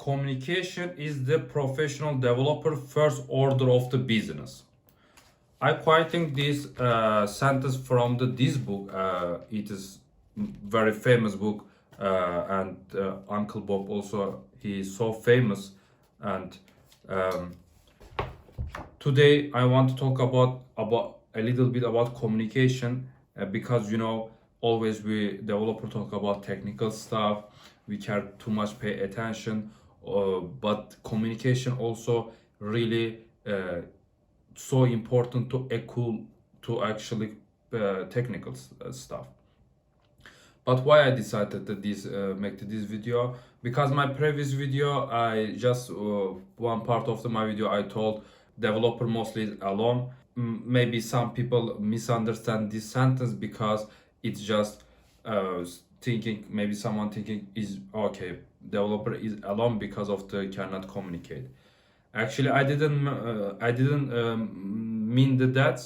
communication is the professional developer first order of the business. I quite think this sentence from this book. It is very famous book, and Uncle Bob also, he is so famous. And um, today I want to talk about a little bit about communication, because always we developer talk about technical stuff, we care too much pay attention, but communication also really so important to equal to actually technical stuff. But why I decided that make this video, because my previous video, I just one part of my video I told developer mostly is alone. Maybe some people misunderstand this sentence because it's just thinking, maybe someone thinking is okay, developer is alone because of the cannot communicate. Actually, I didn't mean that.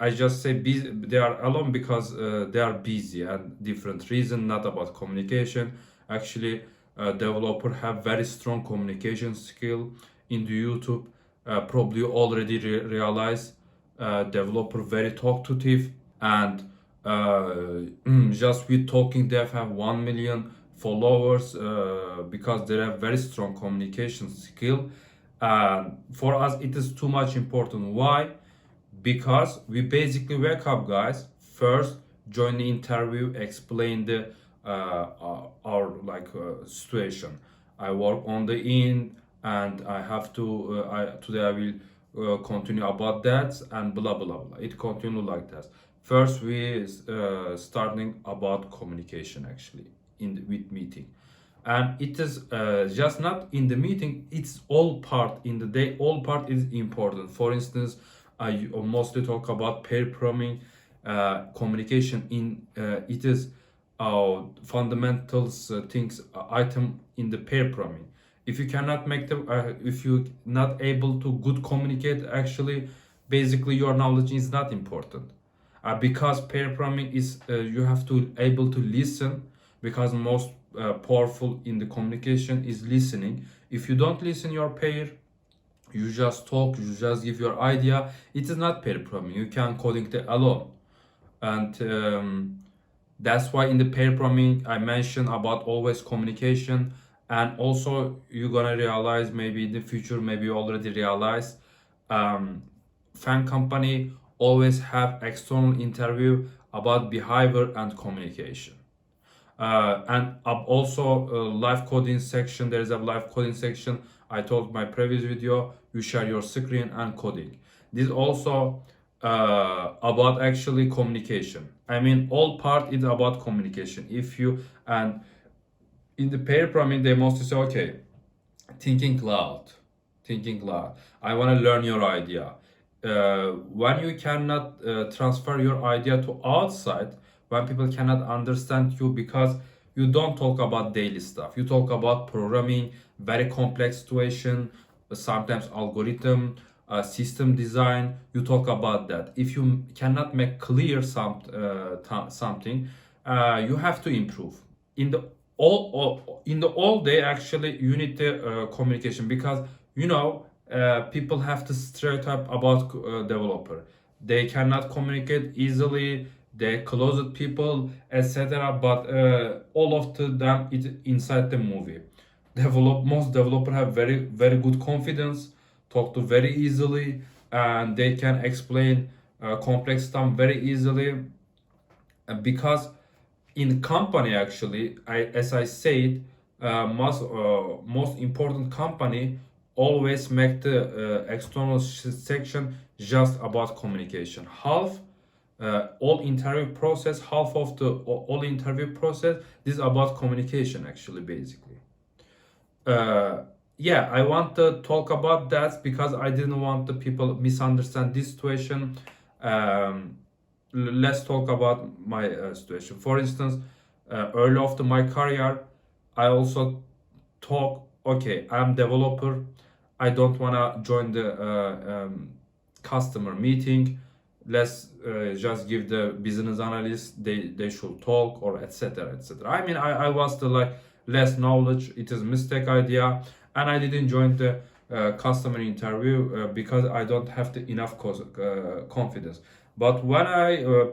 I just say they are alone because they are busy and different reason, not about communication. Actually, developer have very strong communication skill. In the YouTube, probably already realize developer very talkative, and just with talking they have 1 million followers, because they have very strong communication skill. For us it is too much important. Why? Because we basically wake up, guys, first join the interview, explain the our situation. I work on the in, and I have to today I will continue about that, and blah blah blah. It continue like that. First we starting about communication actually with meeting, and it is just not in the meeting, it's all part in the day, all part is important. For instance, I mostly talk about pair programming. Communication in it is fundamentals things item in the pair programming. If you cannot make the if you not able to good communicate, actually basically your knowledge is not important, because pair programming is you have to able to listen, because most powerful in the communication is listening. If you don't listen your pair, you just talk, you just give your idea, it is not pair programming, you can coding the alone. And that's why in the pair programming I mentioned about always communication. And also you're gonna realize, maybe in the future, maybe you already realize, fan company always have external interview about behavior and communication. And also live coding section, there is a live coding section. I told my previous video, you share your screen and coding. This also about actually communication. I mean, all part is about communication. If you, and in the pair programming they mostly say, okay, thinking loud, I want to learn your idea. When you cannot transfer your idea to outside, when people cannot understand you, because you don't talk about daily stuff, you talk about programming, very complex situation, sometimes algorithm, system design, you talk about that. If you cannot make clear something, you have to improve in the all day. Actually you need the communication, because people have the stereotype about developer, they cannot communicate easily, they closed people, etc. But all of them is inside the movie. Most developer have very good confidence, talk to very easily, and they can explain complex stuff very easily. Because in company, actually, as I said, most important company always make the external section just about communication. Half all interview process, half of the all interview process, this is about communication actually, basically. Yeah, I want to talk about that because I didn't want the people misunderstand this situation. Let's talk about my situation. For instance, early after my career, I also talk, okay, I'm developer, I don't want to join the customer meeting, let's just give the business analyst, they should talk, or etc etc. I mean, I was the less knowledge, it is mistake idea, and I didn't join the customer interview because I don't have the enough confidence. But when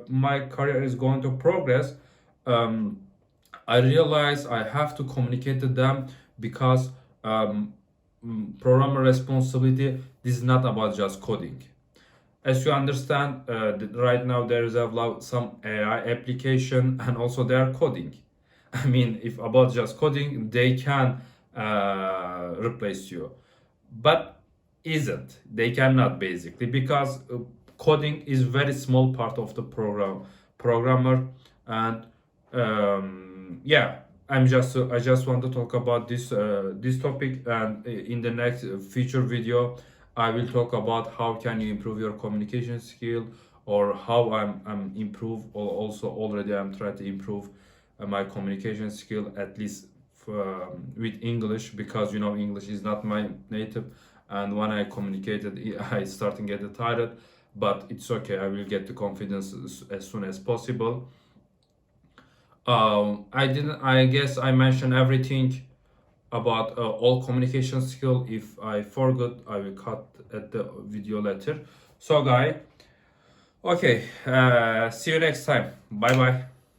my career is going to progress, um, I realize I have to communicate to them because programmer responsibility, this is not about just coding. As you understand, right now there is some AI application and also they are coding. I mean, if about just coding, they can replace you, but isn't. They cannot basically because coding is very small part of the programmer, and yeah. I just want to talk about this topic, and in the next future video I will talk about how can you improve your communication skill, or how I'm improve, or also already I'm trying to improve my communication skill, at least with English, because English is not my native, and when I communicated I starting get tired, but it's okay, I will get the confidence as soon as possible. I didn't. I guess I mentioned everything about all communication skill. If I forgot, I will cut at the video later. So, guy, okay. See you next time. Bye bye.